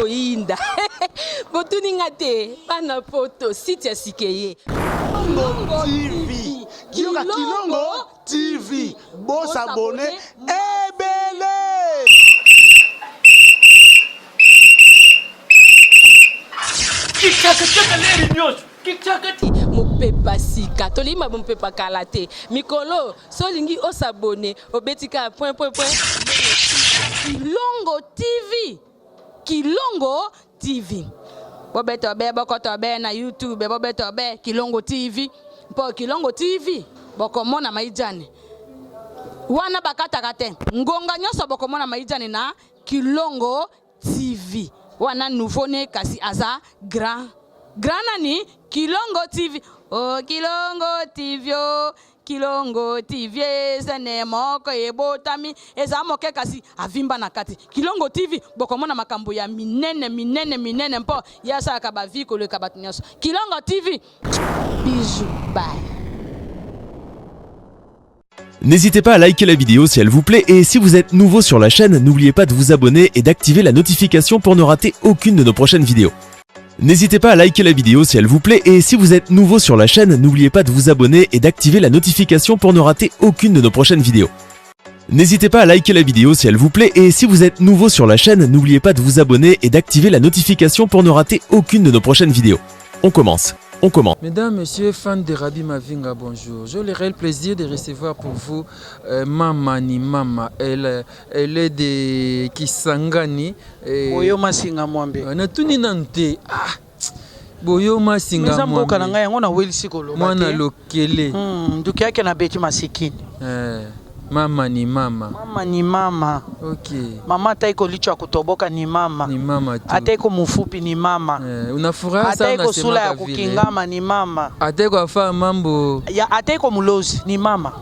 koinda. Botuninga te, bana poto, site ya sikeye. Kilongo TV. Kilongo TV. Boss abonné, ebele. Mopepa sika, tolima mopepa kalate. Mikolo, solingi osabone, obetika point. Kilongo TV. Kilongo TV. Bobeto be bokoto be na YouTube, bobeto be Kilongo TV. Po Kilongo TV, bokomona maijani. Wana bakata kate. Ngonga nyoso bokomona maijani na Kilongo TV. Wana nouveau ne kasi aza grand nani Kilongo TV. Oh Kilongo TV, oh Kilongo TV, zene moko ebotami eza moke kasi avimba na kati. Kilongo TV bokomona makambo ya minene mpo yasa akaba viko le kabatunyaso. Kilongo TV. Bisous, bye. N'hésitez pas à liker la vidéo si elle vous plaît et si vous êtes nouveau sur la chaîne, n'oubliez pas de vous abonner et d'activer la notification pour ne rater aucune de nos prochaines vidéos. N'hésitez pas à liker la vidéo si elle vous plaît et si vous êtes nouveau sur la chaîne, n'oubliez pas de vous abonner et d'activer la notification pour ne rater aucune de nos prochaines vidéos. N'hésitez pas à liker la vidéo si elle vous plaît et si vous êtes nouveau sur la chaîne, n'oubliez pas de vous abonner et d'activer la notification pour ne rater aucune de nos prochaines vidéos. On commence. Mesdames, Messieurs, fans de Rabi Mavinga, bonjour. J'ai le réel plaisir de recevoir pour vous Mama ni Mama. Elle est de Kisangani. Boyo Masinga Mwambe. Na tuni nante. Boyo Masinga Mwambe. Meza nga yango na weli sikolo. Mwana lokele. Nduki yake na beti masikini. Mama ni Mama. Mama ni Mama. Okay. Mama ataiko licho kutoboka ni Mama. Ni Mama tu. Ataiko mufupi ni Mama. Unafuraha sana ataiko sula ya kukingama ni Mama. Ataiko afaa mambo. Ya ataiko mulozi ni Mama.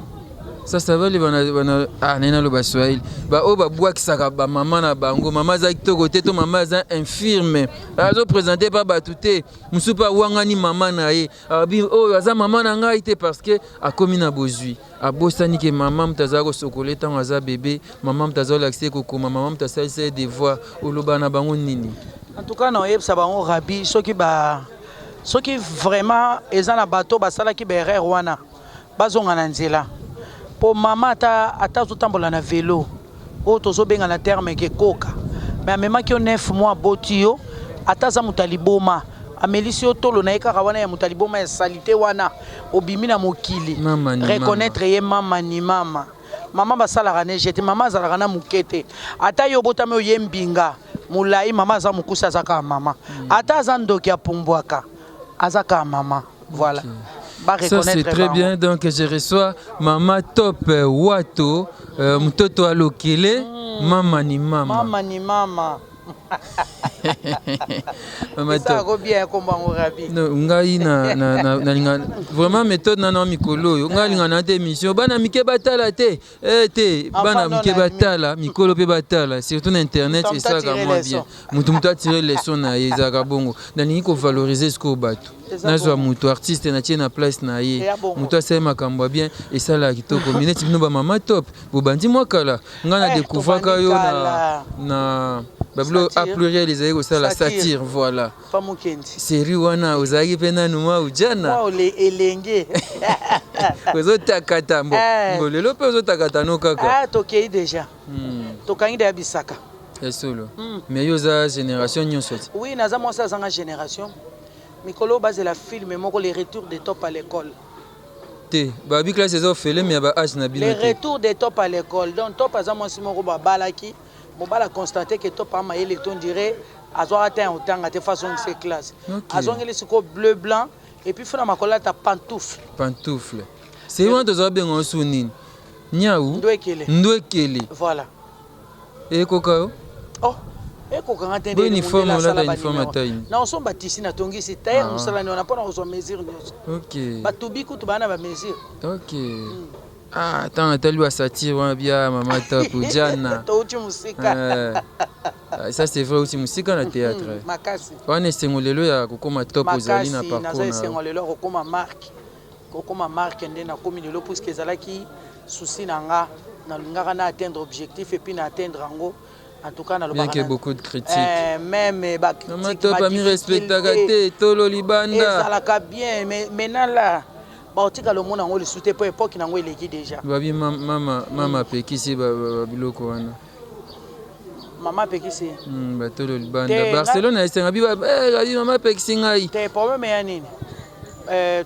Sasa vale bana nena lo baswahili ba o ba bwakisaka ba mama na bango mama za kitoko te to mama za infirme azo présenter pa batute musupa wangani mama na ye abi o aza mama na ngai te parce que akomi na bozui abosani ke mama mtaza ko sokoleta ngaza bébé mama mtaza l'accès ko mama mtaza ses devoirs oloba na bango nini. En tout cas na yebsa bango Rabi soki vraiment ezana bato basala ki ba erreur wana bazonga na nzela. Pour maman ata zotambola na vélo o tozo benga na terme ke koka mais même ki 9 mois botio ata za mutaliboma amelisi otolo na ekaka wana ya mutaliboma ya salité wana obimi na mokili reconnaître ye mama ni mama mama basala rane jete mama za rana mukete ata yo botame oyembinga mulai mama za mukusa zaka mama ata za ndoki ya pumbwaka azaka mama voilà. Ça c'est très bien, donc je reçois Mama Top Wato, mtoto alokele, Mama ni Mama. Mama ni Mama. Mama Top. No, ngai na vraiment méthode na mikolo yo. Ngai na te émission bana mike batala te. Bana mike batala, mikolo pe batala, surtout na internet et ça vraiment bien. Mutu tirer les sons na ezaka bongo. Ndani ko valoriser ce ko bato. Nazwa mutu artiste na tie na place na ye. Mutu asema makambo bien et ça la kitoko. Mineti bino ba Mama Top. Bo bandi moi kala. Ngana découvrir ka yo na Bablo a pluriel les aïeux ça la satire voilà. Série wana ozaki pena numa ujana. Wa le elenge. Kozo takata mbo. Ngolelo pe ozo takata no kaka. Tokei déjà. Tokangi de bisaka. C'est solo. Mais yo za génération nyonso. Oui, naza moi ça zanga génération. Mikolo base la film moko les retours des top à l'école. Babi classe les offelés mais ba âge na bilo. Les retours des top à l'école. Donc top à moi simoko ba balaki. Mobala constaté que top à ma électron dirait avoir atteint autant à tes façons de ces classes. Azon les siko bleu blanc et puis fona makola ta pantoufle. Pantoufle. C'est moi de zabe en sounine. Niaou. Ndwekele. Voilà. Et kokao? Oh. Et koka ngate de uniforme là uniforme taille. Na on sont bâtis na tongi c'est taille nous sala on a pas on mesure. OK. Batubi kutu bana ba mesure. OK. Ah, attends, t'as lu à satire bien Mama Top Jana. Ça c'est vrai aussi musique dans le théâtre. Makasi. On est singolelo ya kokoma top ozali na parcours. Makasi, na singolelo kokoma marque. Kokoma marque ndena komi lelo puisque ezalaki souci nanga na lingaka na atteindre objectif et puis na atteindre ngo En tout cas, bien qu'il y ait beaucoup de critiques. Même Maman Top a mis respecté Tolo Libanda. Ça l'a bien, mais maintenant là, baotika le monde en le soutien pour époque nango il est déjà. Babi mama pekisi biloko wana. Maman pekisi. Tolo Libanda. Barcelone a essayé biba maman pekisi ngai. Te problème ya nini?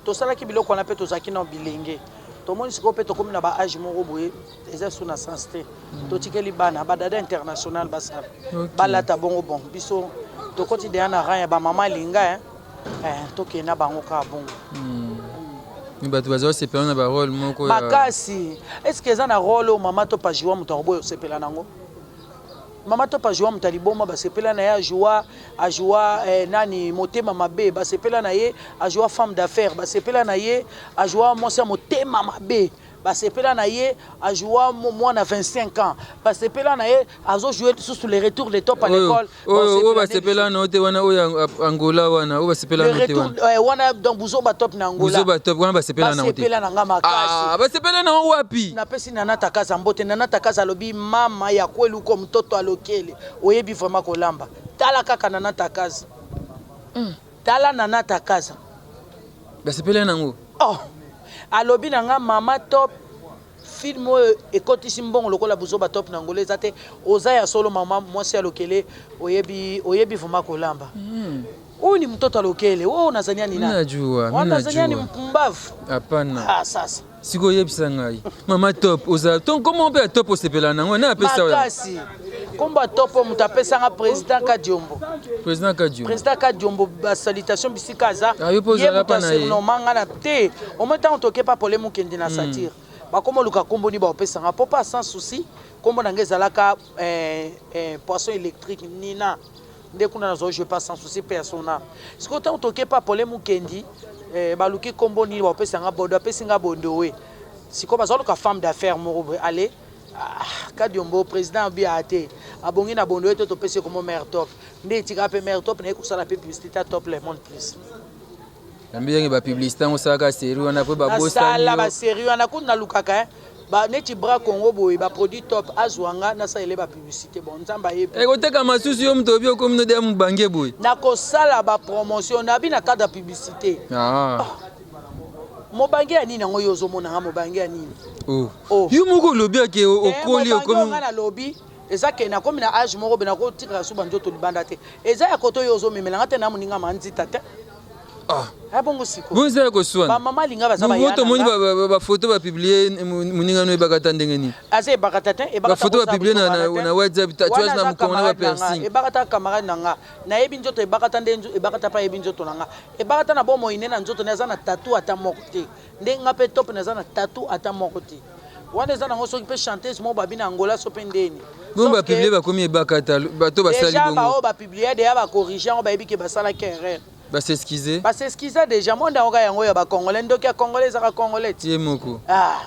To sala ki biloko na pe to zaki na bilenge. To moni siko pe to komi na ba âge moko boye, eza sous na sens te. To tikeli bana ba dada international basa. Balata bongo bon. Biso to quotidien na ran ya ba maman linga to kena bango ka bongo. Bato bazo sepela na ba rôle moko ya makasi. Est-ce que eza na rôle o mama to pa jouer muto robo sepela nango? Mama to pa jouer muto liboma ba sepela na ya a jouer nani motema mabe ba sepela na ye a jouer femme d'affaires ba sepela na ye a jouer monsa motema mabe ba sepela na ye a jouer moi na 25 ans ba sepela na ye azo jouer sous les retours de top à l'école ba sepela na ote wana oya Angola wana ba sepela na ote wana donc buzo ba top na Angola buzo ba top wana ba sepela na ote ba sepela na ngama kasi ba sepela na wapi na pesi na natakaza mbote na natakaza lobi mama ya kwelu ko mtoto alokele oyebi vraiment kolamba tala kaka na natakaza tala na natakaza ba sepela nango alobi na nga mama top film ekotisi mbongo lokola buzo ba top na ngolo ezate oza ya solo mama mwasi alokele oyebi vuma kolamba huyu ni mtoto alokele wewe unazania ni nani? Najua unazania ni mpumbavu? Hapana. Sasa siko yebisa ngai mama top oza donc comment on peut top osepela nango na apesa oya makasi komba top mutapesa nga président Kadiombo ba salutation bisika za ayopozala pa na ye no manga na te au même temps toke pa polemu kendi na satire ba komo luka kombo ni ba opesa nga popa sans souci kombo na ngezalaka poisson électrique nina nde kuna nazo je pas sans souci personnel siko tant toke pa polemu kendi baluki kombo ni ba opesa nga bodo apesi nga bondo we siko bazalo ka femme d'affaires moko allez Kadiombo président bi ate abongi na bondo eto to pese comme mère top nde tika pe mère top na ekusala pe publicité top le monde plus ambiyange ba publicité on saka série on a pe ba bossa sala ba série on a kuna lukaka ba neti bra Congo boy ba produit top azwanga na sa ele ba publicité bon nzamba ye koteka masusu yo mto bi ko mno de mubange boy na ko sala ba promotion na bi na cadre publicité mobange ya nini ngo yozo mona nga mobange ya nini yo moko lobi ake okoli okomi nga na lobi eza ke na komi na âge moko be na ko tika suba nzoto libanda te eza ya koto yozo memelanga te na moninga manzita te bongo siko bonza ko swana ba mama linga ba zaba yana moni ba photo ba publier moninga no ebakata ndenge ni ase ebakata te ba photo ba publier na WhatsApp tatouage na mkongo na piercing ebakata camarade nanga na yebi nzoto ebakata ndenzo ebakata pa yebi nzoto nanga ebakata na bomo ine na nzoto na za na tatou ata moko te ndenga pe top na za na tatou ata moko te wana eza nango soki pe chanteuse mo babi na Angola so pe ndeni bon ba publier ba komi ebakata bato basali bongo déjà ba o ba publier déjà ba corriger on ba yebi ke basala kerre ba s'excuser déjà monde oka yango ya ba congolais ndoki ya congolais za congolais tie moko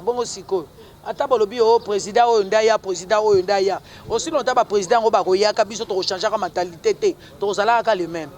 bongo siko ata bolobi o président oyo ndaya aussi longtemps ba président ngo ba koyaka biso to changer ka mentalité te to zala ka le même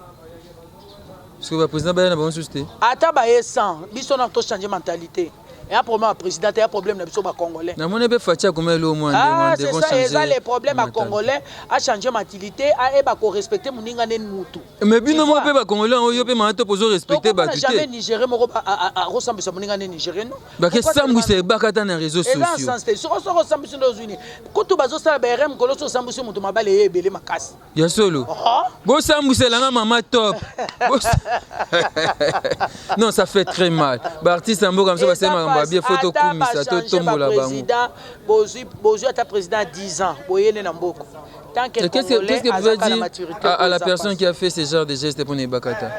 parce que ba président ba na bon susté ata ba ye sans biso na to changer mentalité. Il y a un problème à président, il y a un problème à Congolais. C'est ça, il y a les problèmes à Congolais, à changer ma mentalité, à respecter mon ingane mutu. Mais bien non, pas Congolais, on peut m'en poser respecter. Donc, jamais Nigérien à ressembler à mon ingane Nigérien. Qu'est-ce que ça me fait bakata na réseaux sociaux? C'est ressemble sur nos unis. Quand tu vas au salon BRM, quand tu ressembles sur mon tomabal et belé ma casse. Ya solo. Go sambu c'est la maman top. Non, ça fait très mal. Artiste Ambo comme ça va c'est bien photo kumisa to tombola bango bozu ata président 10 ans boyele na mboko tant que qu'est-ce que vous avez dit à la personne qui a fait ce genre de gestes pour Nebakata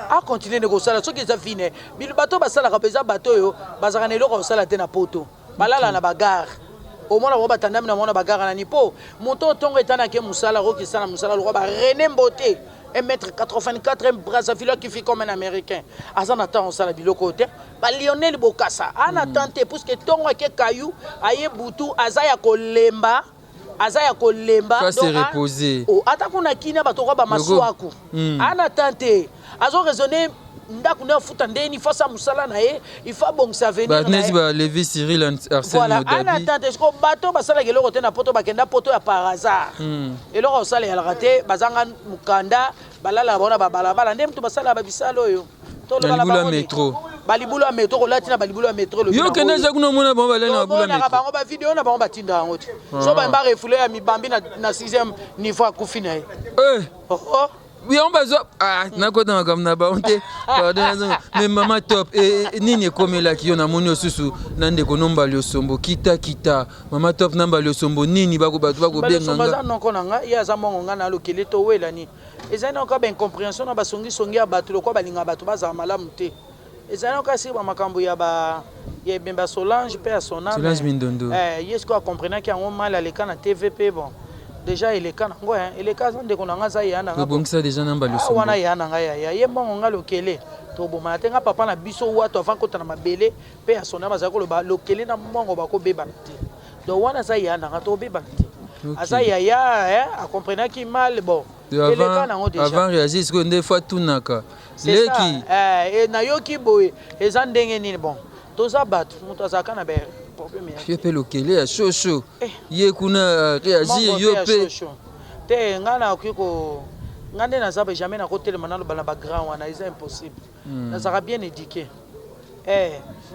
a continuer de sala soki za fine bil bato basala ka pesa bato yo bazaka ne loko sala te na poto balala na bagarre au moins on va tandem na mona bagarre na nipo moto tongo etana ke musala ro ki sala musala lo ba René Mboté 1m84 un Brazzaville qui fait comme un Américain. Azan attend ça la biloko te. Ba Lionel Bokassa. An attente parce que tongo ke kayu aye butu azaya kolemba. Ça s'est reposé. Oh, ata kuna kina ba to ba masuaku. An attente. Azo raisonner ndako na futa ndeni face à musala na ye il faut bon ça venir ba nesi ba lever Cyril Arsène voilà Modabi ana tante ko bato basala ke loko te na poto bakenda poto ya par hasard et loko sala ya raté bazanga mukanda balala bona babalabala ndem to basala ba bisalo yo to lo balabala métro balibulu ya métro latina balibulu ya métro lo yo kende za kuna mona bon balala na bula métro bango ba vidéo na bango batinda yango te so ba mba refoulé ya mibambi na 6e niveau ya kufina ye oui, on va voir. Ah, nakota comme na baonte. Mais maman top. Nini comme la qui on a moni osusu nande ko nomba le sombo kita. Maman top namba le sombo nini bako bako benga. Baza non konanga ya za mongo ngana lo kele to wela ni. Ezana ko ba incompréhension na basongi ya bato lo ko balinga bato baza malamu te. Ezana ko si ba makambo ya ba ya bemba Solange pe à son âme. Solange Mindondo. Yesko a comprendre qu'il y a un mal à l'écran à TVP bon. Déjà il est quand ouais il est quand on déconne ça y a na bon ça déjà namba le sombo wana ya na ya ye mbongo ngalo kele to bo matenga papa na biso wa to avant kota na mabele pe ya sona bazako lo kele na mbongo bako beba te donc wana ça ya na to beba te asa ya a comprendre qui mal bon avant réagir ce que des fois tout naka leki et na yoki boy eza ndenge nini bon to za battu muto azaka na be je peux le kele à chaud ye kuna réagir yo pe te ngana okiko ngande na zabe jamais na côté le manalo bana ba grand wana c'est impossible na sera bien éduqué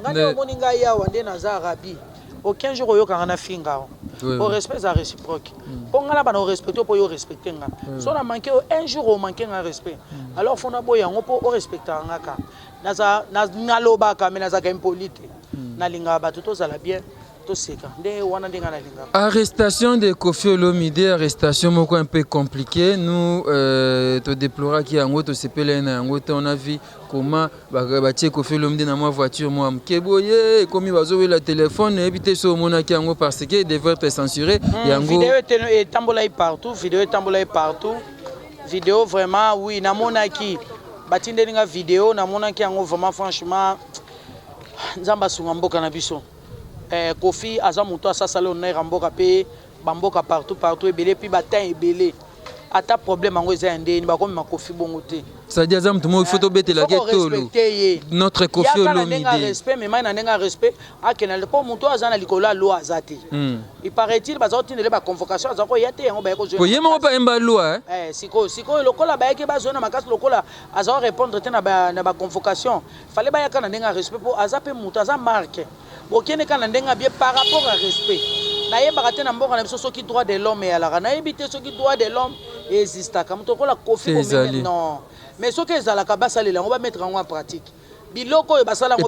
ngande omoni nga ya wande na za rabi aucun jour yo kanga na finga au respect za réciproque pour ngana bana au respecter pour yo respecter nga so na manquer un jour au manquer un respect alors faut na boya ngo pour respecter ngaka na loba ka mais na za ka impolite na linga ba tout ça la bien tout seka nde wana ndinga na linga arrestation de Koffi Olomide arrestation moko un peu compliqué nous te déplora qui en auto CPL na ngoto on a vu comment ba tie Koffi Olomide na moi voiture moi mkeboye comme bazo la téléphone éviter so mona ki ngo parce que devrait être censuré yango vidéo est tambolai partout vidéo vraiment oui na mona ki batinde ninga vidéo na mona ki ngo vraiment franchement nzamba sunga mboka na biso Koffi aza muto asasala honneur mboka pe bamboka partout ebele puis bata ebele ata problème ngo eza ndeni bakomi Koffi bongo te ça dit azam tumo photo betela ketolo notre Koffi Olomide respect mais na nenga respect akena le po muto aza na likolo loi azate il paraît-il bazo tindele ba convocation azako yate yango ba ko ko yema ba emba loi siko lokola ba yake bazo na makasi lokola azo répondre te na ba convocation fallait ba yaka na nenga respect po azape muto aza marque bokene kana ndenga bien par rapport à respect na yeba te na mboka na biso soki droit de l'homme et ala na yebite soki droit de l'homme existe comme to kola Koffi non mais soki ezalaka basalela ngo ba mettre en pratique biloko e basala ngo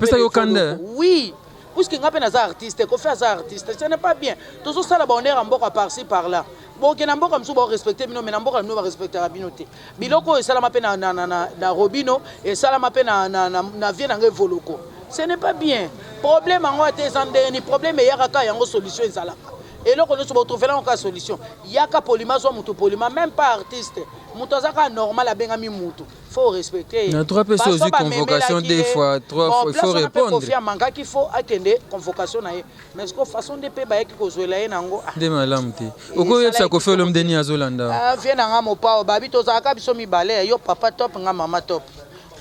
oui puisque ngape na za artiste Koffi za artiste ce n'est pas bien toujours ça la bonheur en mboka par-ci par-là boke na mboka msu ba respecter bino mais na mboka no ba respecter bino te biloko e sala mape na robino e sala mape na vie na ngevoloko. Ce n'est pas bien. Problème en haut ni problème il y a une solution et là on se retrouve là en solution. Il y a ka polima so mutu polima même pas artiste. Mutu azaka normal abengami mutu. Faut respecter. Il y a trois personnes aux convocation des fois trois il faut répondre. Koffi amanga qu'il faut attendre convocation na mais ko façon de pe ba yeki ko zoela ye nango. De malamu te. Oko yebisa Koffi Olomide ni azolanda. Vient nga mopa babi to zaka biso mi balé yo papa top nga mama top.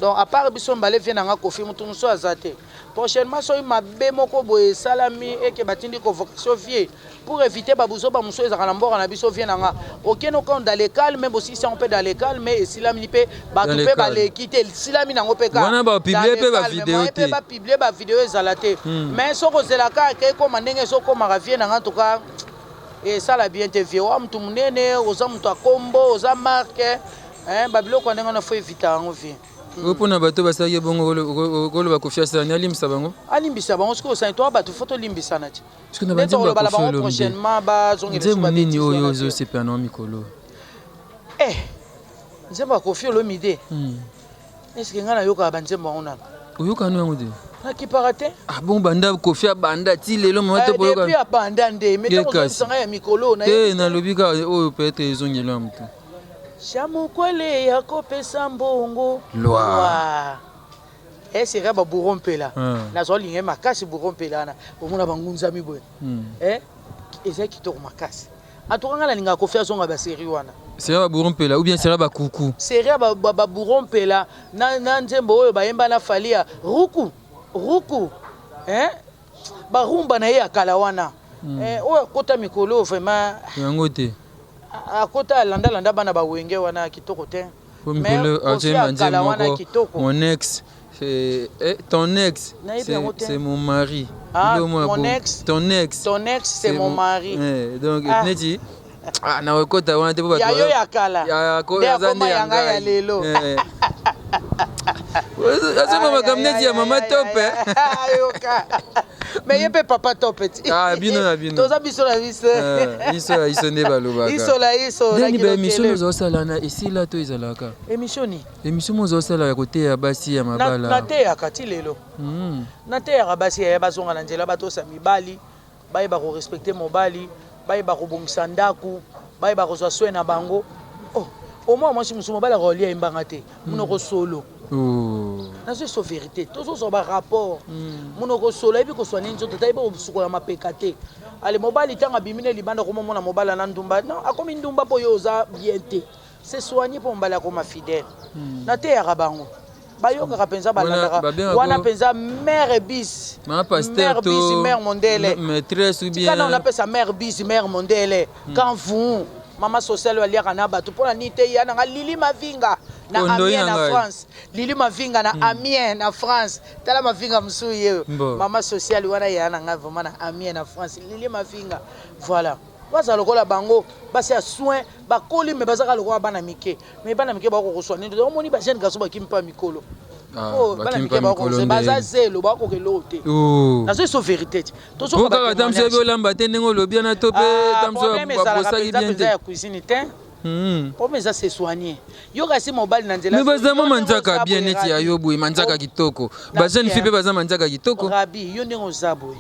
Donc à part biso mbale vient nga Koffi mutu so azate. Prochainement so mabe moko boye salami et que batindi convocation vie pour éviter babuzo ba muso ezaka na mboka na biso vient nga. OK no quand dans les calmes même aussi si on peut dans les calmes et silami pe ba to pe ba le quitter silami nango pe ka. Wana ba publier pe ba vidéo te. Ba publier ba vidéo ezalate. Mais so ko zelaka ke ko mandenge so ko mara vient nga en tout cas et ça la bien te vie wa mtu munene oza mtu akombo oza marque babilo ko ndenge na faut éviter ngo vie. Opona bato basaki bongo kolo ba Koffi asani alimbisa bango alimbisa bango siko sa to bato photo limbisa na ti siko na bango ba Koffi Olomide prochainement ba zongi le soba nini oyo zo sepa na mikolo nzemba Koffi Olomide est-ce que ngana yoka banzemba ona oyoka no ngode na kiparate bon banda Koffi abanda ti lelo moto boyoka depuis abanda nde mais to sanga ya mikolo na na lobika oyo peut-être ezongela mtu Chamukwele yako pesa mbongo loi sera ba burompela na zoli nge makasi burompela na omuna bangunza miboye eza kitoko makasi atukanga la linga Koffi azonga ba série wana Sera Babourompela ou bien Sera Bakoukou. Sera Babourompela na nzembo oyo bayemba na falia ruku hein barumba na ye akala wana oyo kota mikolo vraiment yango te akota landa bana bawenge wana kitoko te mais mon ex ton ex c'est mon mari. Mon ex ton ex c'est mon mari. Donc neti na wakota wana te bo ya yo ya kala ya ko azande ya lelo Asa mama kamneti ya mama top mais yepe papa top petit bino na bino toza biso na biso iso ne balobaka iso la ki ba émission zo sala na ici là to izalaka émission mozo sala ya côté ya basi ya mabala na te ya kati lelo na te ya basi ya bazonga na nzela bato sa mibali baye ba ko respecter mobali baye ba ko bongisa ndaku baye ba ko zwa na bango au moins moi si musumo bala ko lia imbanga te munoko solo nazo so vérité tozo so ba rapport munoko solo ebi ko soigner nzoto tayiba ko sukola mapeka te ale mobali tanga bimine libanda ko mona mobala na ndumba non akomi ndumba po yo za bien te c'est soigner pour mbala ko ma fidèle na te ya bango bayoka kapenza balandaka wana penza mère bis mère bis mère mondele maîtresse ou bien quand on appelle ça mère bis mère mondele quand vous mama sociale aliaka na bato pona nite yana nga Lili Mavinga na Amiens na France Lili Mavinga na Amiens na France tala Mavinga msuye mama sociale wana yana nga vraiment na Amiens na France Lili Mavinga voilà baza lokola bango basi ya soin bakoli me bazaka lokola bana mike me bana mike ba ko soigner donc moni ba jeune garçon ba kimpa mikolo bana mike ba ko baza zelo ba ko kelote na so vérité to so ba tam se be lamba te nengo lobi na tope tam so ba bosaki bien te ya cuisine te problème ça c'est soigner yo kasi mobile na nzela mais baza mama nzaka bien neti ya yo boy manzaka kitoko ba jeune fille baza manzaka kitoko rabi yo ndengo zaboy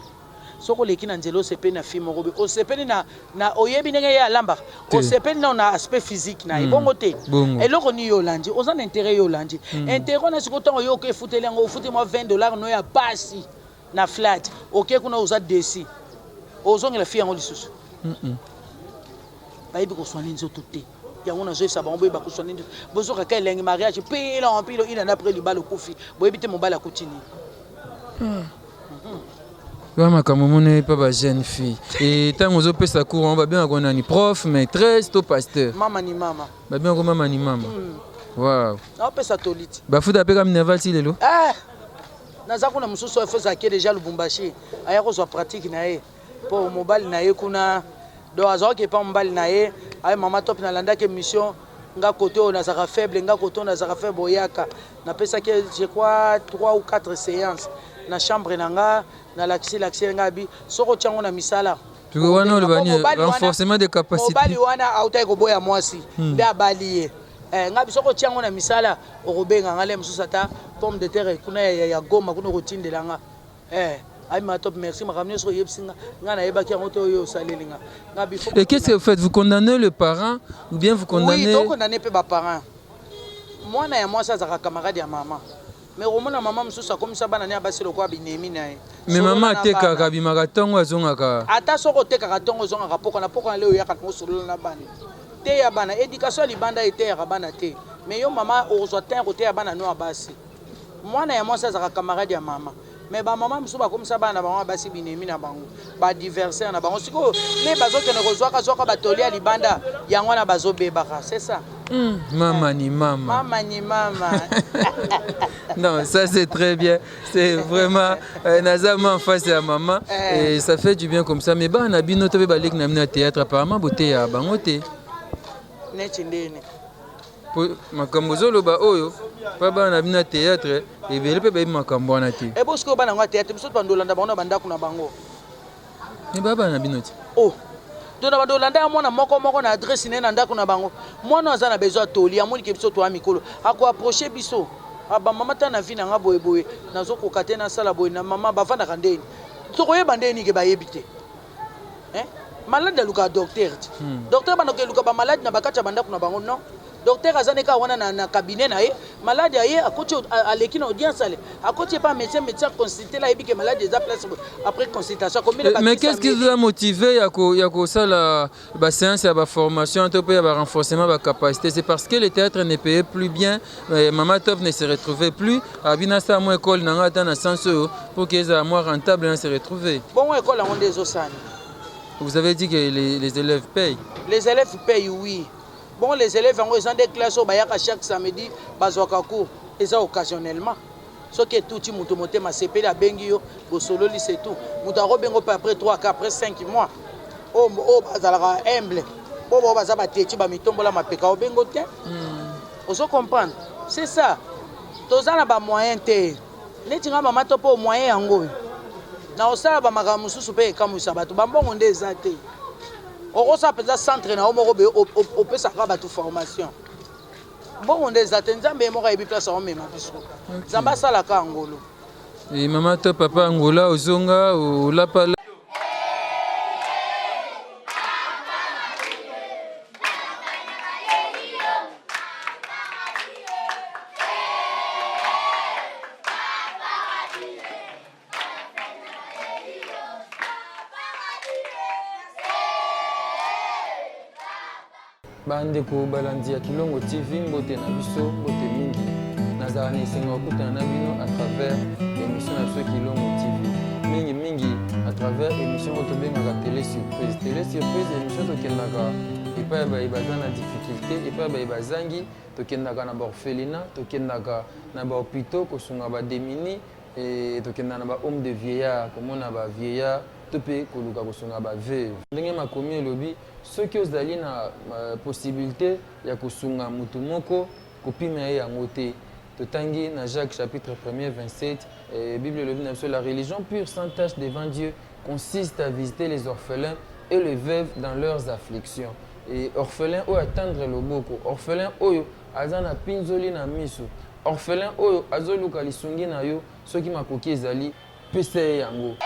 soko leki na nzelo sepeni na film robe o sepeni na oyebi ndenge ya lamba o sepeni na aspect physique na ebongo te eloko ni yo landi oza na intérêt yo landi intérêt na siko tango yo ke futeli ngo futi mo $20 no ya pasi na flat OK kuna oza desi ozongela fille ngo lisusu bayibi ko soigner nzoto te yango na zo sa bango ba ko soigner bozo ka kelengi mariage pile en pile ina après libalo kofi boyebi te mobala kutini makambo mone pa ba jeune fille et tango zo pesa courant ba bien ko nani prof maîtresse to pasteur mama ni mama ba bien ko mama ni mama wow na pesa toliti ba futa pe kam nerval ti lelo naza kuna mususu afoza ke déjà Lubumbashi aya ko zo pratique na ye po mobile na ye kuna do azo ke pa mobile na ye ay mama top na landa ke mission nga côté on a ça faible nga côté on a ça faible boyaka na pesa ke je crois 3 ou 4 séances na chambre nanga na l'accès ngabi soko tiango na misala tu wana le bani renforcement de capacité mobali wana autai ko boya mwasi nde abaliye ngabi soko tiango na misala okobenga ngale msusata pomme de terre kuna ya goma kuna kotindela nga ay ma top merci ma ramener so yebsinga nga na yebaki yango to yo salelinga ngabi. Et qu'est-ce que vous faites? Vous condamnez le parent ou bien vous condamnez? Oui, donc condamner pe ba parent. Moi na ya moi ça za camarade ya maman. Mais au moins maman mususa comme ça bana ne abasi lokwa binemi na ye. Mais maman teka kabimaka tongo azongaka. Ata soko teka tongo azongaka poko na leo yaka ko solo na bana. Te ya bana éducation libanda ete ya bana te. Mais yo maman ozwa ten côté ya bana no abasi. Moi na ya moi ça za camarade ya maman. Mais ba maman musuba comme ça bana ba abasi binemi na bango. Ba diversaire na bango siko ne bazo tene kozwaka batolia libanda yango na bazo bebaka, c'est ça. Maman ni maman. Maman ni maman. Non, ça c'est très bien. C'est vraiment Nazama en face à maman. Et ça fait du bien comme ça. Mais on a bien noté que nous avons théâtre. Apparemment, beauté à Bangote. Netindene. Makambozo loba oyo. Papa na bien théâtre. Et bien, peut être makambo na té. Et parce que on a théâtre, nous sommes dans le banda banda kuna bango. Et baba na bien noté. Oh. Dona badolanda mwana moko na adresse ne na ndako na bango mwana aza na besoin toli amoni ke biso to amikolo ako approcher biso aba mama ta na vina nga boye nazo kokate na sala boye na mama bavanda kandeni to koyeba ndeni ke bayebite malade luka docteur docteur bana ke luka ba malade na bakacha bandako na bango non docteur azaneka wana na cabinet na ye malade aye akoti aleki na audience ale akoti pas médecin consulter la ebike malade eza place après consultation mais qu'est-ce qui vous a motivé ya ko sala ba séance ya ba formation to pe ya ba renforcement ba capacité? C'est parce que le théâtre ne payait plus bien, Mama Top ne se retrouvait plus abina sa mo école na ngata na sens pour que ça moins rentable à se retrouver. Bon école on des osani. Vous avez dit que les élèves payent. Les élèves payent, oui. Bon, les élèves ont des classes chaque samedi, bazwaka cours, et ça occasionnellement. Ce qui est tout, tu montes ma CP, la bengio, au solo, c'est tout. Moutaro bengo après 3, après 5 mois. Oh, bazalaka humble. Oh, bazaba téti, ba mitombola ma peka, au bengo te. On se comprendre. C'est ça. Tous en a moyen te. Netinga mama topo au moyen yango. Na osala ba makambo susu pe kamusa bato bambongo nde ezate. Okosa peza centre na omoko be opesa ka bato formation. Bongo nde ezate nzambe moko ebi place o mema biso. Nzamba sala ka ngolo. Et Mama Top papa ngola ozonga o la pala. Bandeko balandi ya Kilongo TV mbote na biso mbote mingi nazala na esenga okutana na bino à travers émission na biso Kilongo TV mingi à travers émission oyo tobengaka télé surprise émission tokendaka epai baye baza na difficulté epai baye bazangi tokendaka na baorphelinat tokendaka na bahôpitaux kosunga badémini tokendaka na bahomme de vieillard komona bavieillard to mpe koluka kosunga baveuve ndenge makomi elobi soki ozali na possibilité ya kosunga mutu moko kopima ye yango te totangi na Jacques chapitre 1er 27 Bible elobi na biso la religion pure sans tache devant Dieu consiste à visiter les orphelins et les veuves dans leurs afflictions et orphelin oyo atendre loboko orphelin oyo aza na pinzoli na miso orphelin oyo azoluka lisungi na yo soki makoki ezali pesa ye yango.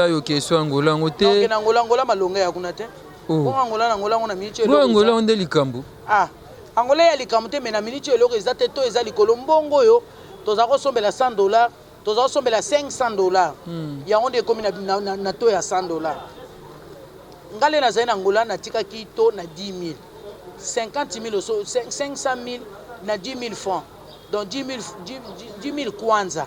Yo keso Angola ngote donc na Angola malonga ya kuna te bon Angola ngona minute eloko Angola onde likambo Angola ya likambo te mais na minute eloko ezate to ezali kolombo yo toza ko sombela $100 toza ko sombela $500 ya onde komi na to ya $100 ngale na zaina Angola na tika kito na 10,000 50,000 500,000 na 10,000 francs donc 10,000 kwanza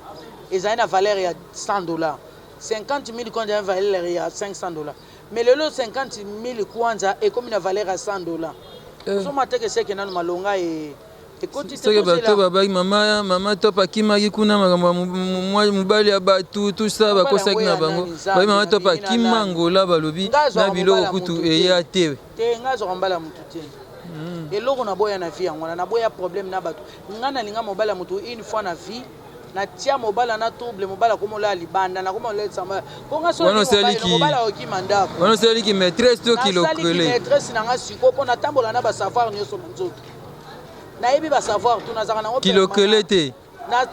ezali valeur ya $100 50,000 kwanza valeur ya $500 mais le lot 50,000 kwanza et comme une valeur à $100 so mateke seke nanu malonga et écoute c'est que bato babaki mama Top akimaki kuna mobali ya bato tout ça bakosaki na bango bayi Mama Top akima Angola balobi na biloko kutu eya te ngazo kambala mutu te eloko na boya na vie yango na boya problème na bato ngana linga mobali ya mutu une fois na vie na tia mobala na trouble mobala komola libanda na komola tsamba konga so mobala okimanda wana seli ki maîtresse to kilokele maîtresse na nga siko pona tambola na ba savoir nyoso nzoto na yebi ba savoir tu nazaka na kilokele te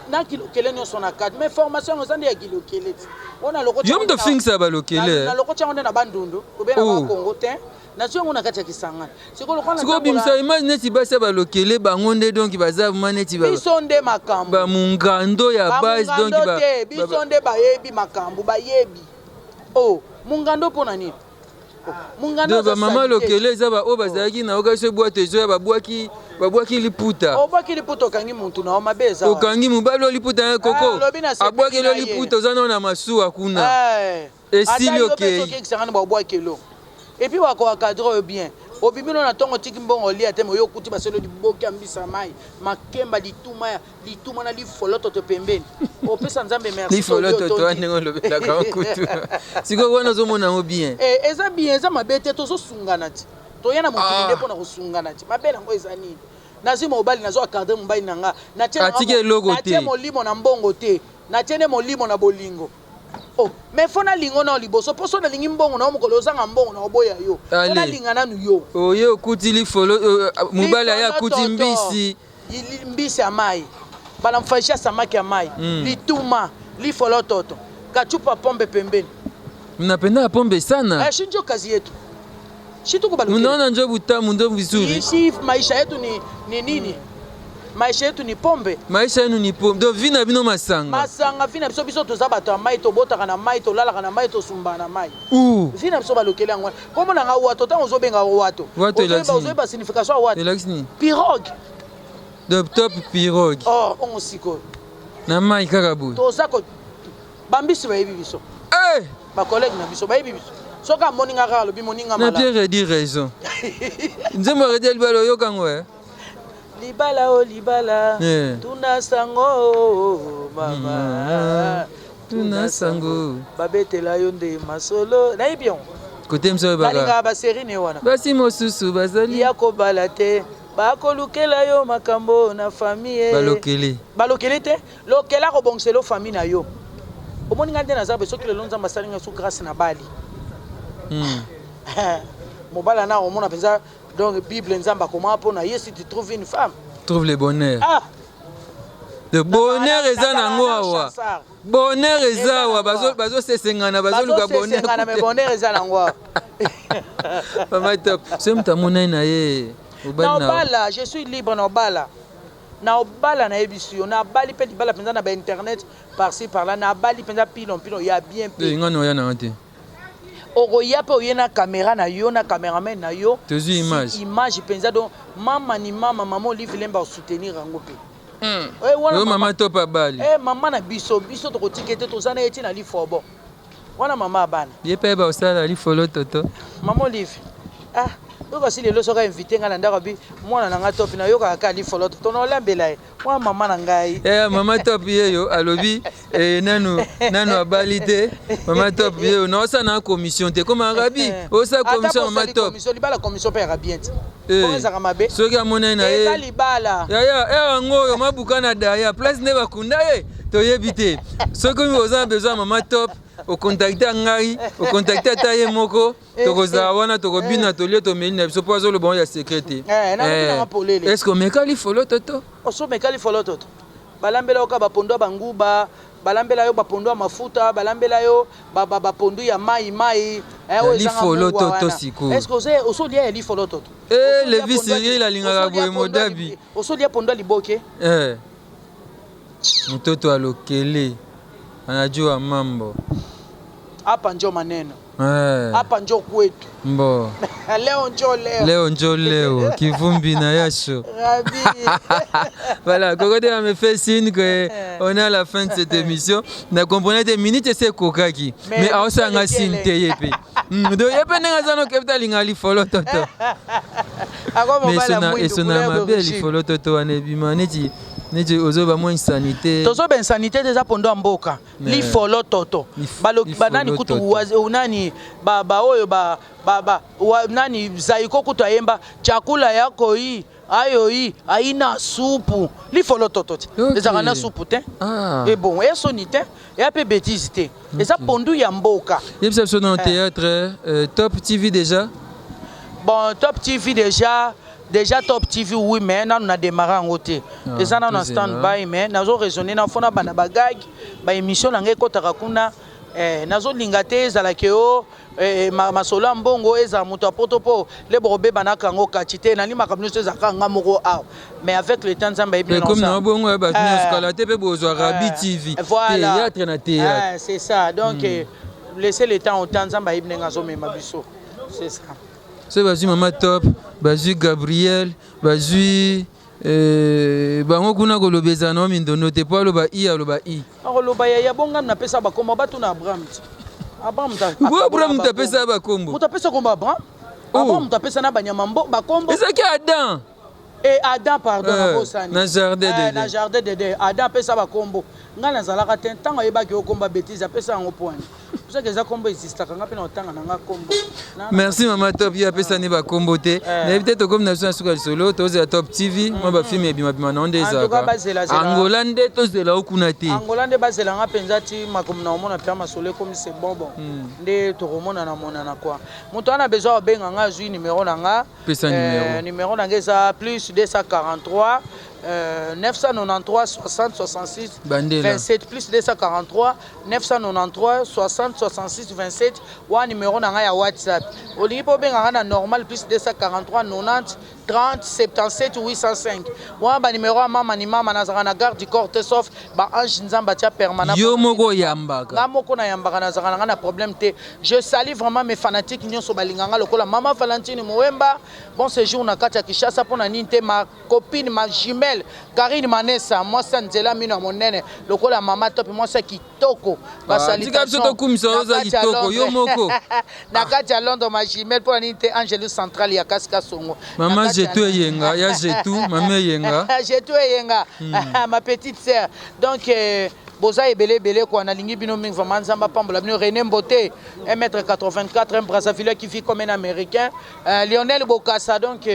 na kilokele nyoso na carte mais formation ozandi ya kilokele ona lokoti yo mto fixa ba lokele na lokoti onde na bandundu obena ba Congo te na tiongo na kati ya kisangana siko bimisa image neti basa balokele bango nde donc baza maneti ba biso nde makambo ba mungando ya base donc ba biso nde bayebi makambo bayebi mungando pona nini mungando ba mama lokele za ba o bazaki na okaso boîte zo ya babwaki liputa obwaki liputa okangi muntu na omabeza okangi mubalo liputa koko abwaki lo liputa ozana na masuwa kuna esili okay kisangana babwaki lo et puis wako cadre bien obimino na tongo tiki mbongo lia te moyo kuti baselo di boki ambisa mai makemba lituma na lifoloto to pembeni opesa nzambe merci lifoloto to anengo lobela ka kutu siko wana zo mona ngo bien eza bien eza mabete to so sungana ti to yana mokinde pona ko sungana ti mabela ngo eza nini nazima obali nazo cadre mobali nanga na tena atike logo te na molimo na mbongo te na tene molimo na bolingo Oh, mais faut na lingo na liboso poso na lingi mbongo na mokolo ozanga mbongo na oboya yo. Faut na linga nanu yo. Oh yo kuti li folo mobala ya kuti mbisi. Mbisi ya mai. Bana mfanyisha samaki ya mai. Lituma, li folo toto. Kachupa pombe pembeni. Mnapenda pombe sana. Shinjo kazi yetu. Shitu kubalukia. Unaona njo butamu ndo vizuri. Si maisha yetu ni nini? Maisha yetu ni pombe. Maisha yenu ni pombe. Do vina bino masanga. Masanga vina biso toza bato ya mai tobotaka na mai tolalaka na mai tosumba na mai. Vina biso balokeli yango. Komo na wato tango ozobenga wato. Ozoyeba signification ya wato. Elaxini. Pirogue. De top pirogue. Oh, on siko. Na mai kaka boy. Toza ko bambisi bayebi biso. Ba collègue na biso bayebi biso. Soka moninga kaka lobi moninga mala. Na Pierre dit raison. Nzembo redel balo yo kango Libala o libala. Tuna sango mama. Tuna sango. Babetela yonde masolo. Na ibion. Côté mso baka. Balinga ba série ne wana. Basi mosusu bazali. Yako balate. Bakolukela yo makambo na famille. Balokele. Balokele te. Lokela ko bongselo famille na yo. Omoninga te na zabe soki le lonza masalinga su grâce na bali. Mobala na omona penza donc Bible nzamba comment pour na si tu trouves une femme. Trouve le bonheur. Le bonheur eza nango awa. Bonheur eza awa bazo sesengana bazo luka bonheur. Sesengana me bonheur eza nango awa. Mama top. C'est mtamona na ye. Na obala, je suis libre na obala. Na obala na ebisio na bali pe libala penza na ba internet par-ci par-là na bali penza pilon ya bien pe. Ngano ya na ante. Oroya pe oyena caméra na yo na cameraman na yo. Tezu image. Image penza donc mama ni mama Olive Lemba soutenir yango pe. Yo mama top abali. Mama na biso to kotikete to zana eti na li fobo. Wana mama abana. Ye pe ba osala li folo toto. Mama Olive. Oka si lelo soka invité nga na ndako bi mwana na nga top na yo kaka li folo toto no lambela ye. Wa mama na ngai. Mama top ye yo alobi nanu abali te. Mama top ye yo no sa na commission te comme arabi. O sa commission mama top. Commission libala commission pe rabien te. Ko za kamabe. Soki amona na ye. Libala. Ngo yo mabuka na daya place ne bakunda ye. To yebite. Soki oza besoin mama top. Au contacter ngai, au contacter taye moko, tokoza wana tokobina tolie to melina biso pozo le bon ya secrétaire. Est-ce que mekali folo toto? Oso mekali folo toto. Balambela oka bapondo banguba, balambela yo bapondo mafuta, balambela yo bapondo ya mai. Li folo toto siko. Est-ce que oso lia li folo toto? Levi Cyril alingaka boye modabi. Oso lia pondo liboke? Mtoto alokele. Anajua mambo. Hapa njo maneno. Hapa njo kwetu. Mbo. Leo njo leo. Kivumbi na yasho. Rabi. Voilà, Kokode a me fait signe qu'on est à la fin de cette émission. Na comprenez des minutes c'est kokaki. Mais a osa nga sinte yepe. Do yepe nga zano kepta lingali folo toto. Mais sona mabe li folo toto anebima neti. Neti ozoba mo insanité. Tozoba insanité déjà pondo mboka. Li folo toto. Banani kutu unani baba oyo nani zaiko kutu ayemba chakula yako hii ayo hii haina supu. Li folo toto. Déjà na supu te. Et bon, et sonité et un peu bêtise te. Et ça pondo ya mboka. Yep ça sonne en théâtre Top TV déjà. Bon, Top TV déjà Top TV oui mais on a démarré en côté et ça on a stand-by mais nazo raisonner na fona bana bagag ba émission nangé kotaka kuna nazo lingate ezala keo masolo mbongo eza moto apotopo le borobé banaka ngo kachite na lima kamno eza kanga moko a mais avec le temps nzamba ibino comme na bongo ba skala te pe bozo Rabi TV théâtre na théâtre c'est ça donc laisser le temps au temps nzamba ibino ngazo mema biso c'est ça. C'est Bazui Mama Top, Bazui Gabriel, Bazui bango kuna kolobeza no mindono te po loba i. Loba ya bonga na pesa ba komba batu na Abraham. Abraham ta pesa ba kombo. Muta pesa komba Abraham? Abraham ta pesa na banyama mbo ba kombo. C'est qui Adam? Adam pardon na bosani. Na jardin de. Na jardin de Adam pesa ba kombo. Nga na zalaka ten tanga yeba ki okomba bêtise pesa ngo point. ça que ça combo existe quand on entend na combo. Merci Maman Top, il y a pesani ba combo te. Mais peut-être comme nation suka solo, to za Top TV, moi ba film bima bima na ndeza. Angola nde to zela okuna te. Angola nde bazela nga penza ti makom na omona pia masole comme c'est bon. Nde to romona na mona na quoi. Moto ana besoin benga nga zui numéro na nga. Pesa Numéro na ngeza plus 243 993 60 66 27 plus 243 993 60 66 27 wa numéro na nga ya WhatsApp. Olingi po benga nga na normal plus 243 90 30 77 805. Wa ba numéro ya mama ni mama nazaka na garde du corps te sauf ba ange nzamba tia permanent. Yo moko yambaka. Nga moko na yambaka nazaka na problème te. Je salue vraiment mes fanatiques nyonso balinganga lokola mama Valentine Moemba. Bon séjour na kati ya Kinshasa pona ninte ma copine ma jumelle Karine Manessa moi ça nzela mino monene lokola mama top moi ça kitoko ba salutation to kumisa oza kitoko yo moko na kati ya Londres ma jumelle pona ninte Angelus Central ya Kasika Songo mama Jetu yenga ya Jetu mama yenga Jetu yenga ma petite sœur donc boza ebele quoi na lingi bino mingi vraiment nzamba pambola bino René Mbote 1m84 un Brazzaville qui vit comme un américain Lionel Bokassa donc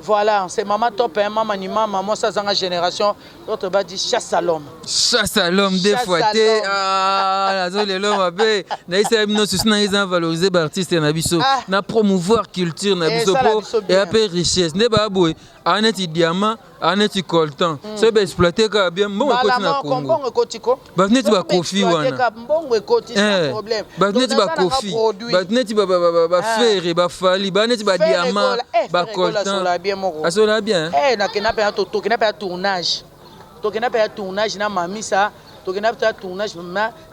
voilà, c'est maman top, hein, maman ni maman, moi ça c'est la génération. L'autre va dire chasse à l'homme. Chasse à l'homme, des fois. Ah, la zone l'homme a fait. Naïsa nous soutenons valoriser l'artiste et nabiso, na promouvoir culture nabiso et après richesse. Ne pas abouer. Anet diamant, anet coltan. C'est bien exploité car bien bon côté na Congo. Bah net ba kofi wana. Bon côté sans problème. Bah net ba kofi. Bah net ba fer ba fali, bah net ba diamant, ba coltan. Ah, ça va bien. Eh, na kena pa to kena pa tournage. To kena pa tournage na mami ça. To kena pa tournage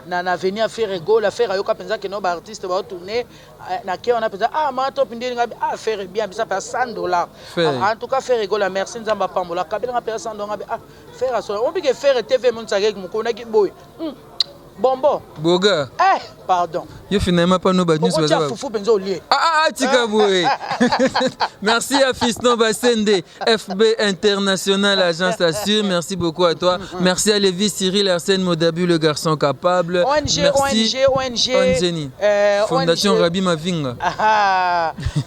na venir faire rigole, faire ayoka penza que no ba artiste ba tourner na ke on a penza ma top ndeli ngabi faire bien ça pa $100. En tout cas faire rigole, merci nzamba pambola. Kabela nga pa $100 ngabi faire ça. On peut que faire TV mon sagek mo kona ki boy. Bombo. Boga. Pardon. Yo finalement pas nos bad news. Tika boué. Merci à Fiston Bassende, FB International, agence assure. Merci beaucoup à toi. Merci à Lévi Cyril Arsène Modabu, le garçon capable. ONG. Fondation Rabi Mavinga.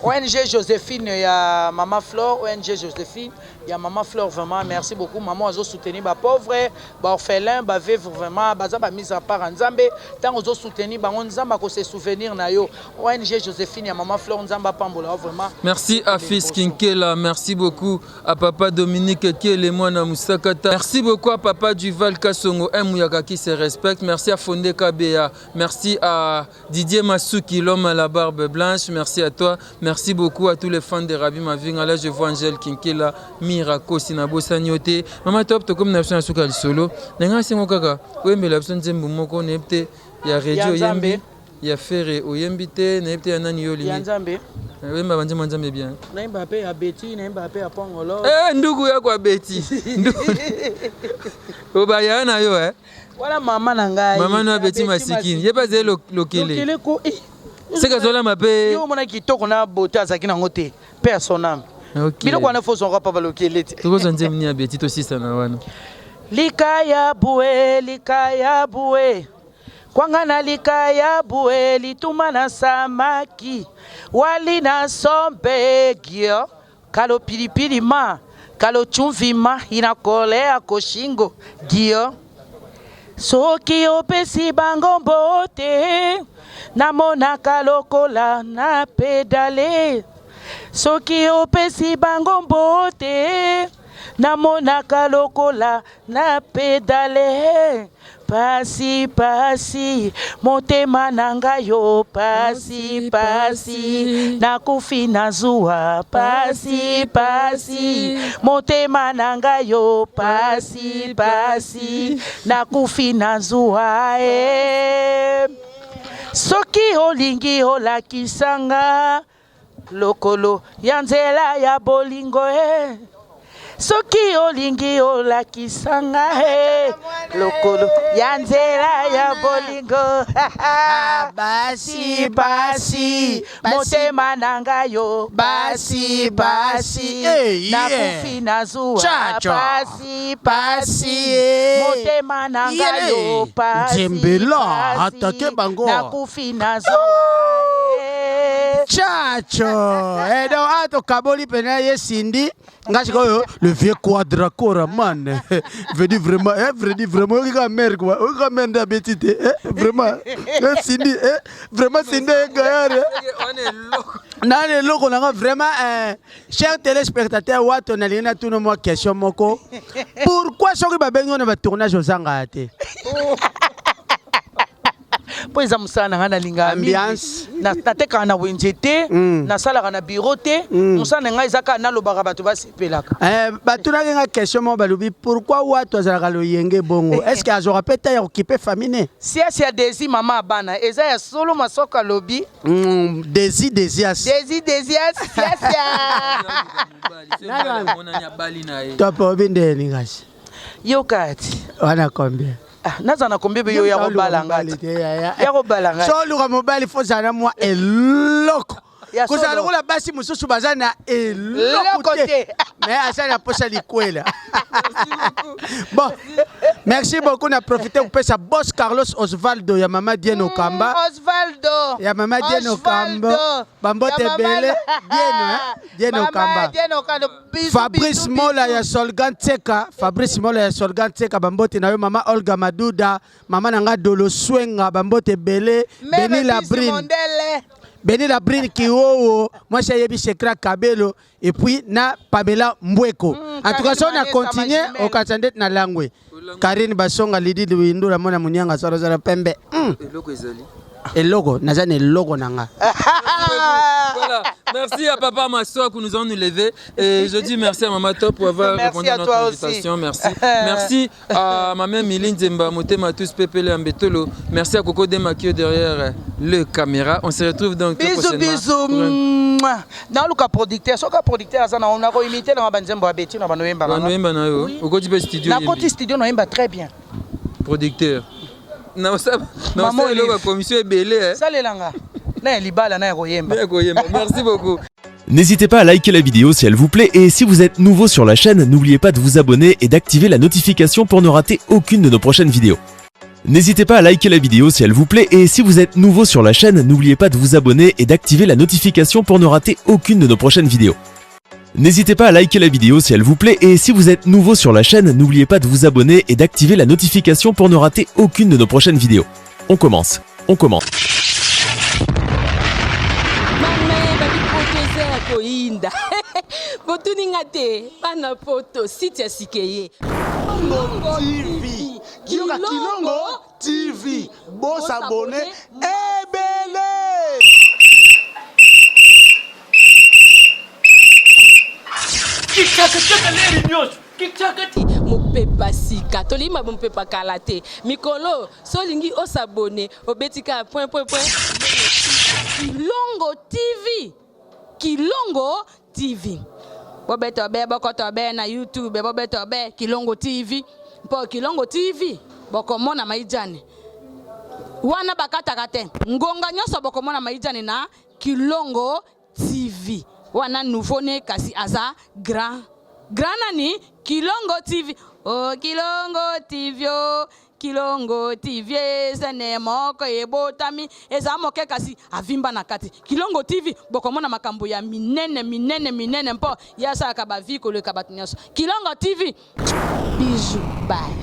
ONG Joséphine, il y a Maman Flore, ONG Joséphine. Il y a Maman Flore, vraiment, merci beaucoup. Maman a soutenu les pauvres, les orphelins, les veuves, vraiment, les mis à part en Zambé. Tant qu'ils ont soutenu, on Zamba ko se souvenir na yo. ONG Joséphine, il y a Maman Flore, Nzamba Pambola, vraiment. Merci à Fils Kinkela, merci beaucoup à Papa Dominique Kiel et moi na Moustakata. Merci beaucoup à Papa Duval Kassongo, Mouyaka qui se respecte. Merci à Fondé Kabea, merci à Didier Masuki, l'homme à la barbe blanche. Merci à toi, merci beaucoup à tous les fans de Rabi Mavinga. Là, je vois Angèle Kinkela. Mirako Sinabo Sanyote, Maman Top, to comme nation suka solo. Nenga singo kaka, we me lapson zembu moko nepte ya radio yembi, ya fere oyembite nepte ya nani yo lingi. Yanzambe. We mba banze manzambe bien. Na Mbappé ya Betty, na Mbappé ya Pongolo. Ndugu yako ya Betty. Obaya na yo Wala mama na ngai. Mama na Betty masikini. Ye pas zelo lokele. Lokele ko C'est que zola mape. Yo mona kitoko na beauté azaki na ngote. Personnel. Okay. Bilo kwa nafo son rapa balokele. Tuko zanze mni ya Betty to sisa na wana. Likaya bue. Kwangana likaya bue lituma na samaki. Wali na sombe gyo. Kalo pilipili ma. Kalo chumvi ma inakolea koshingo gyo. Soki opesi bango mbote. Namona kalokola na pedale. Soki opesi bango mbote namona kalokola na pedale pasi motema nanga yo pasi nakufi na zuwa pasi motema nanga yo pasi nakufi na zuwa soki olingi olakisanga lokolo ya nzela ya bolingo soki olingi olakisanga lokolo ya nzela ya bolingo basi basi motema nanga yo basi basi nakufi na zuwa basi basi motema nanga yo basi nakufi na zuwa Chacho, donc ato kaboli pena ye Cindy, ngachi koyo le vieux quadracora man. Veut vraiment, il a mère quoi, il a mère d'habitude, vraiment. Cindy, vraiment Cindy gayare. On est loco. Na le loco na vraiment chers téléspectateurs, wato na lina tout moi question moko. Pourquoi soki ba bengo na ba tournage aux angate? Po eza musana ngana linga ambiance na tateka na wenjete na sala na bureau te musana ngai zaka na lobaka bato basepelaka bato na nga question mo balubi pourquoi watu azalaka loyenge bongo est-ce que azora peta ya occuper famille siasi ya desi mama bana eza ya solo masoka lobi desias topo bindeni ngasi yo kati wana combien nazana combien yo ya kobalanga ya kobalanga so luka mobile fo zana moi eloko kozala kola basi mususu bazana eloko te mais asana posa likwela bon merci beaucoup na profiter pour sa boss Carlos Osvaldo ya mama Dieno Kamba Osvaldo ya mama Dieno Kamba bambote bele Dieno Kamba Fabrice Mola ya Solgan Tseka bambote na yo mama Olga Maduda mama nanga Dolo Swenga bambote bele Beni la Brine Kiwo, moi j'ai yebi Shekra Kabelo et puis na Pamela Mbweko. En tout cas, on a continué au Katsandet na langue. Karine Basonga Lidi de Windura Mona Munyanga Sarozara Pembe. Et logo, nazane logo nanga. Voilà. Merci à papa Massoa qui nous ont levé et je dis merci à Maman Top pour avoir répondu à notre invitation. Merci. Merci à ma mère Miline Zemba, Motema tous Pepele Ambetolo. Merci à Coco Demakio derrière le caméra. On se retrouve donc prochainement. Bisous. Dans le cas producteur, on a imité dans Banzembo Abeti na Banoemba. Banoemba na yo. Au côté studio. Na côté studio Noemba très bien. Producteur. Non, ça, la commission est belée. Merci beaucoup. N'hésitez pas à liker la vidéo si elle vous plaît et si vous êtes nouveau sur la chaîne, n'oubliez pas de vous abonner et d'activer la notification pour ne rater aucune de nos prochaines vidéos. N'hésitez pas à liker la vidéo si elle vous plaît et si vous êtes nouveau sur la chaîne, n'oubliez pas de vous abonner et d'activer la notification pour ne rater aucune de nos prochaines vidéos. N'hésitez pas à liker la vidéo si elle vous plaît et si vous êtes nouveau sur la chaîne, n'oubliez pas de vous abonner et d'activer la notification pour ne rater aucune de nos prochaines vidéos. On commence. Kilongo TV, bon s'abonner, ebele. Mopepa sika tolima mopepa kalate mikolo solingi osabone obetika point Kilongo TV bobeto be bokoto be na YouTube bobeto be Kilongo TV mpo Kilongo TV bokomona maijane wana bakataka te ngonga nyoso bokomona maijane na Kilongo TV wana nouveau-né kasi aza grand nani Kilongo TV oh Kilongo TV zene moko ebotami eza moke kasi avimba na kati Kilongo TV bokomona makambo ya minene mpo yasa ka ba vie ko le kabatinyoso Kilongo TV bijou bye.